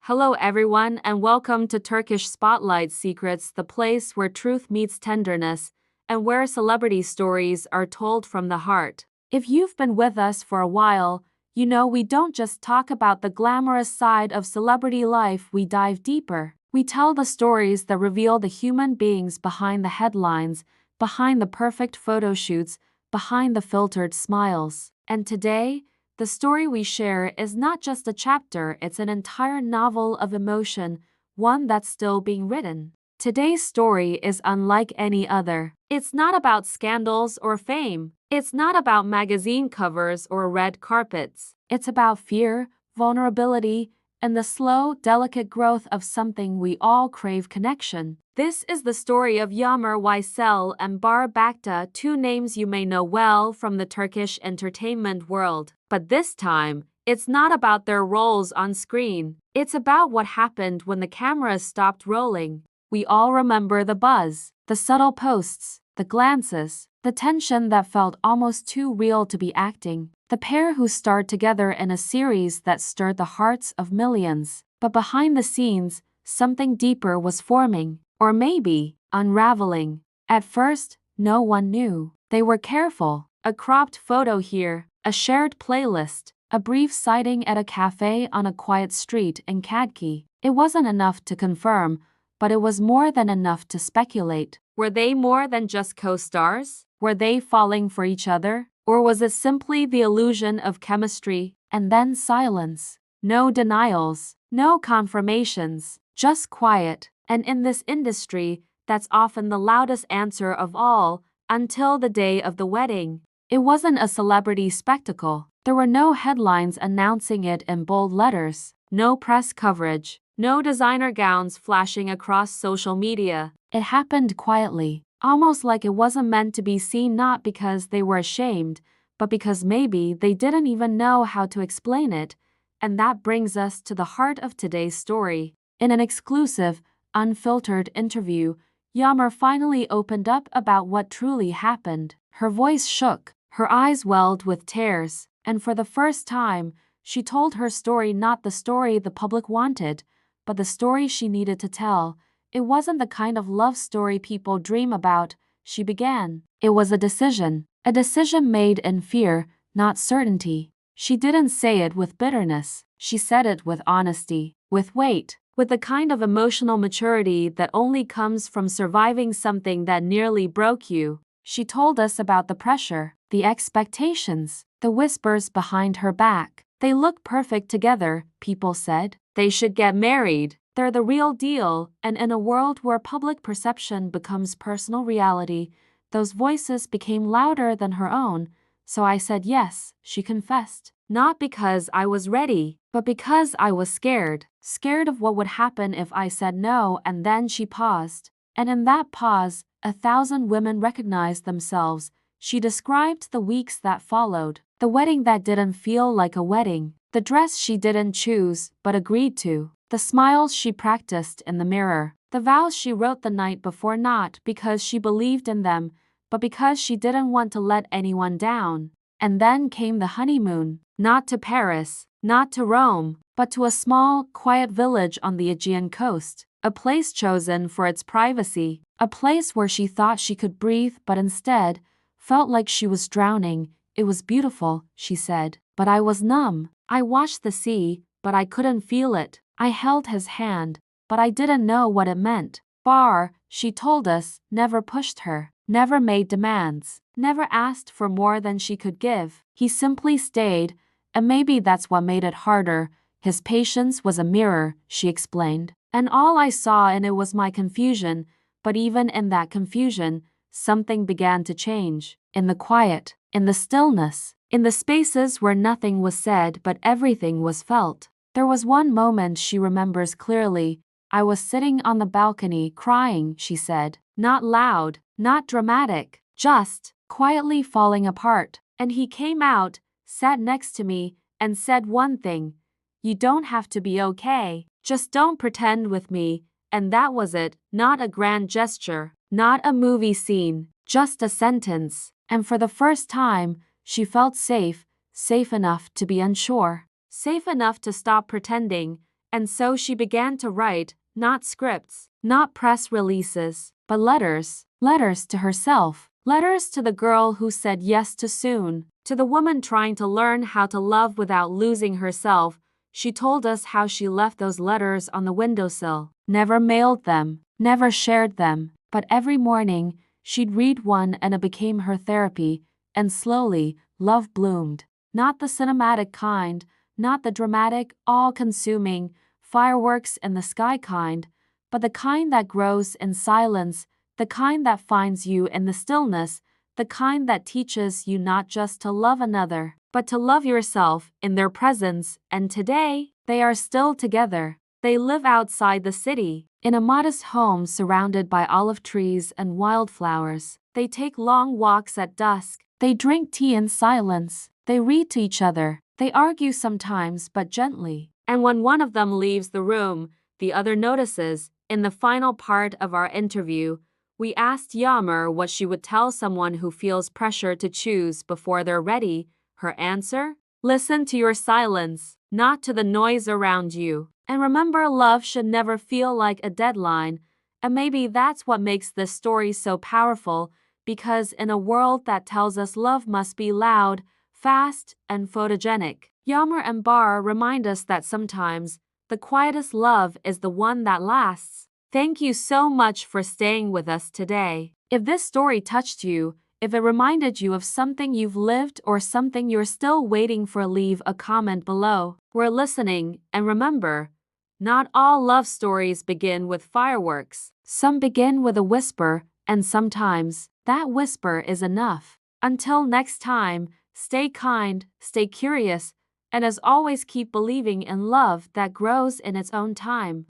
Hello everyone and welcome to Turkish Spotlight Secrets, the place where truth meets tenderness and where celebrity stories are told from the heart. If you've been with us for a while, you know we don't just talk about the glamorous side of celebrity life, we dive deeper. We tell the stories that reveal the human beings behind the headlines, behind the perfect photo shoots, behind the filtered smiles. And today, the story we share is not just a chapter, it's an entire novel of emotion, one that's still being written. Today's story is unlike any other. It's not about scandals or fame. It's not about magazine covers or red carpets. It's about fear, vulnerability, and the slow, delicate growth of something we all crave: connection. This is the story of Yağmur, Yüksel, and Baktaş, two names you may know well from the Turkish entertainment world. But this time, it's not about their roles on screen. It's about what happened when the cameras stopped rolling. We all remember the buzz, the subtle posts, the glances, the tension that felt almost too real to be acting. The pair who starred together in a series that stirred the hearts of millions. But behind the scenes, something deeper was forming, or maybe unraveling. At first, no one knew. They were careful. A cropped photo here, a shared playlist, a brief sighting at a cafe on a quiet street in Kadki. It wasn't enough to confirm, but it was more than enough to speculate. Were they more than just co-stars? Were they falling for each other? Or was it simply the illusion of chemistry? And then silence. No denials, no confirmations, just quiet. And in this industry, that's often the loudest answer of all, until the day of the wedding. It wasn't a celebrity spectacle. There were no headlines announcing it in bold letters, no press coverage, no designer gowns flashing across social media. It happened quietly, almost like it wasn't meant to be seen, not because they were ashamed, but because maybe they didn't even know how to explain it. And that brings us to the heart of today's story. In an exclusive, unfiltered interview, Yammer finally opened up about what truly happened. Her voice shook, her eyes welled with tears, and for the first time, she told her story, not the story the public wanted, but the story she needed to tell. It wasn't the kind of love story people dream about, she began. It was a decision made in fear, not certainty. She didn't say it with bitterness, she said it with honesty, with weight, with the kind of emotional maturity that only comes from surviving something that nearly broke you. She told us about the pressure, the expectations, the whispers behind her back. They look perfect together, people said. They should get married. They're the real deal. And in a world where public perception becomes personal reality, those voices became louder than her own. So I said yes, she confessed. Not because I was ready, but because I was scared. Scared of what would happen if I said no. And then she paused. And in that pause, 1,000 women recognized themselves. She described the weeks that followed, the wedding that didn't feel like a wedding, the dress she didn't choose but agreed to, the smiles she practiced in the mirror, the vows she wrote the night before, not because she believed in them, but because she didn't want to let anyone down. And then came the honeymoon, not to Paris, not to Rome, but to a small, quiet village on the Aegean coast, a place chosen for its privacy, a place where she thought she could breathe but instead felt like she was drowning. It was beautiful, she said, but I was numb. I watched the sea, but I couldn't feel it. I held his hand, but I didn't know what it meant. Bar, she told us, never pushed her, never made demands, never asked for more than she could give. He simply stayed, and maybe that's what made it harder. His patience was a mirror, she explained, and all I saw in it was my confusion. But even in that confusion, something began to change. In the quiet, in the stillness, in the spaces where nothing was said but everything was felt. There was one moment she remembers clearly. I was sitting on the balcony crying, she said. Not loud, not dramatic, just quietly falling apart. And he came out, sat next to me, and said one thing: "You don't have to be okay. Just don't pretend with me." And that was it. Not a grand gesture, not a movie scene, just a sentence. And for the first time, she felt safe enough to be unsure, safe enough to stop pretending, And so she began to write, not scripts, not press releases, but letters. Letters to herself. Letters to the girl who said yes too soon. To the woman trying to learn how to love without losing herself. She told us how she left those letters on the windowsill. Never mailed them. Never shared them. But every morning, she'd read one and it became her therapy. And slowly, love bloomed. Not the cinematic kind, not the dramatic, all-consuming, fireworks in the sky kind, but the kind that grows in silence, the kind that finds you in the stillness, the kind that teaches you not just to love another, but to love yourself in their presence. And today, they are still together. They live outside the city, in a modest home surrounded by olive trees and wildflowers. They take long walks at dusk. They drink tea in silence. They read to each other. They argue sometimes, but gently. And when one of them leaves the room, the other notices. In the final part of our interview, we asked Yammer what she would tell someone who feels pressure to choose before they're ready. Her answer? Listen to your silence, not to the noise around you. And remember, love should never feel like a deadline. And maybe that's what makes this story so powerful, because in a world that tells us love must be loud, fast, and photogenic, Yammer and Bar remind us that sometimes the quietest love is the one that lasts. Thank you so much for staying with us today. If this story touched you, if it reminded you of something you've lived or something you're still waiting for, leave a comment below. We're listening, and remember, not all love stories begin with fireworks. Some begin with a whisper, and sometimes that whisper is enough. Until next time, stay kind, stay curious, and as always, keep believing in love that grows in its own time.